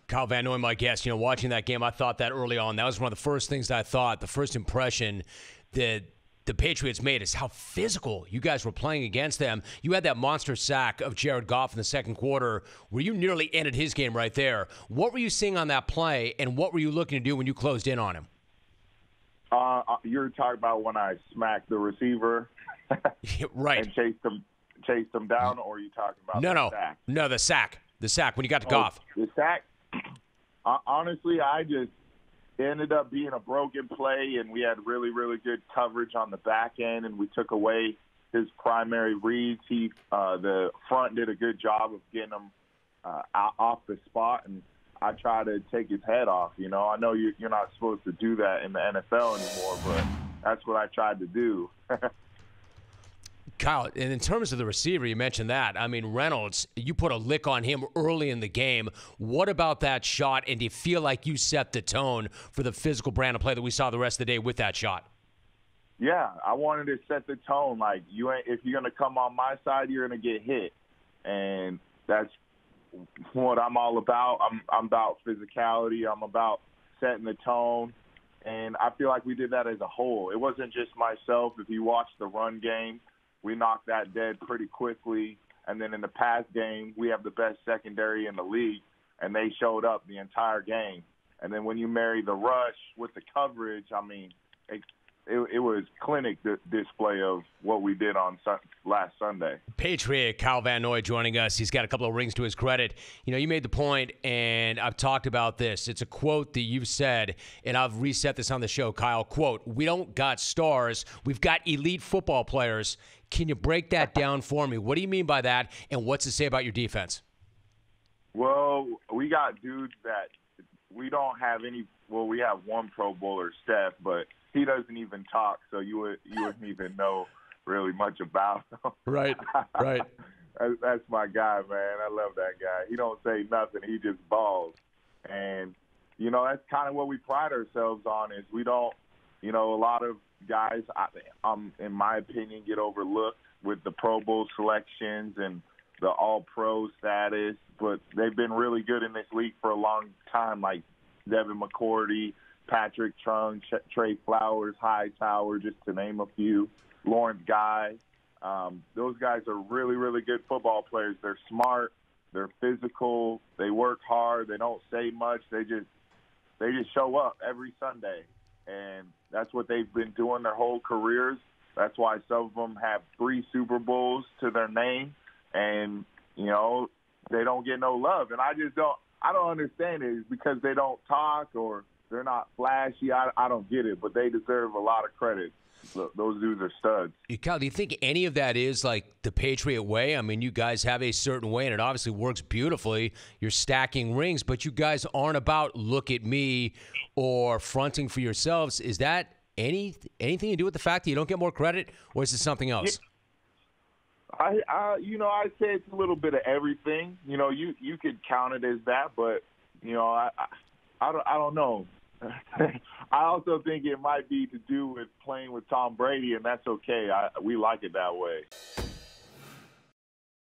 Kyle Van Noy, my guest. Watching that game, I thought that early on, that was one of the first things that I thought, the first impression that the Patriots made is how physical you guys were playing against them. You had that monster sack of Jared Goff in the second quarter where you nearly ended his game right there. What were you seeing on that play, and what were you looking to do when you closed in on him? You're talking about when I smacked the receiver right. and chased him down, or are you talking about the sack? No, the sack. The sack when you got to Goff. The sack, honestly, I just ended up being a broken play, and we had really, really good coverage on the back end, and we took away his primary reads. The front did a good job of getting him off the spot, and I tried to take his head off. I know you're not supposed to do that in the NFL anymore, but that's what I tried to do. Kyle, and in terms of the receiver, you mentioned that. I mean, Reynolds, you put a lick on him early in the game. What about that shot, and do you feel like you set the tone for the physical brand of play that we saw the rest of the day with that shot? Yeah, I wanted to set the tone. Like, if you're going to come on my side, you're going to get hit. And that's what I'm all about. I'm about physicality. I'm about setting the tone. And I feel like we did that as a whole. It wasn't just myself. If you watch the run game, we knocked that dead pretty quickly. And then in the pass game, we have the best secondary in the league, and they showed up the entire game. And then when you marry the rush with the coverage, I mean, it was clinic display of what we did on last Sunday. Patriot Kyle Van Noy joining us. He's got a couple of rings to his credit. You made the point, and I've talked about this. It's a quote that you've said, and I've reset this on the show, Kyle. Quote, "We don't got stars. We've got elite football players." Can you break that down for me? What do you mean by that, and what's it say about your defense? Well, we got dudes that we don't have any – well, we have one Pro Bowler, Steph, but he doesn't even talk, so you wouldn't even know really much about him. Right. That's my guy, man. I love that guy. He don't say nothing. He just balls. And, that's kind of what we pride ourselves on is we don't – a lot of guys, in my opinion, get overlooked with the Pro Bowl selections and the All-Pro status, but they've been really good in this league for a long time, like Devin McCourty, Patrick Chung, Trey Flowers, Hightower, just to name a few, Lawrence Guy. Those guys are really, really good football players. They're smart. They're physical. They work hard. They don't say much. They just show up every Sunday. And that's what they've been doing their whole careers. That's why some of them have 3 Super Bowls to their name. And, they don't get no love. And I don't understand it. It's because they don't talk or they're not flashy. I don't get it, but they deserve a lot of credit. Those dudes are studs. Kyle, do you think any of that is like the Patriot way? I mean, you guys have a certain way, and it obviously works beautifully. You're stacking rings, but you guys aren't about look at me or fronting for yourselves. Is that anything to do with the fact that you don't get more credit, or is it something else? I'd say it's a little bit of everything. You could count it as that, but I don't know. I also think it might be to do with playing with Tom Brady, and that's okay. We like it that way.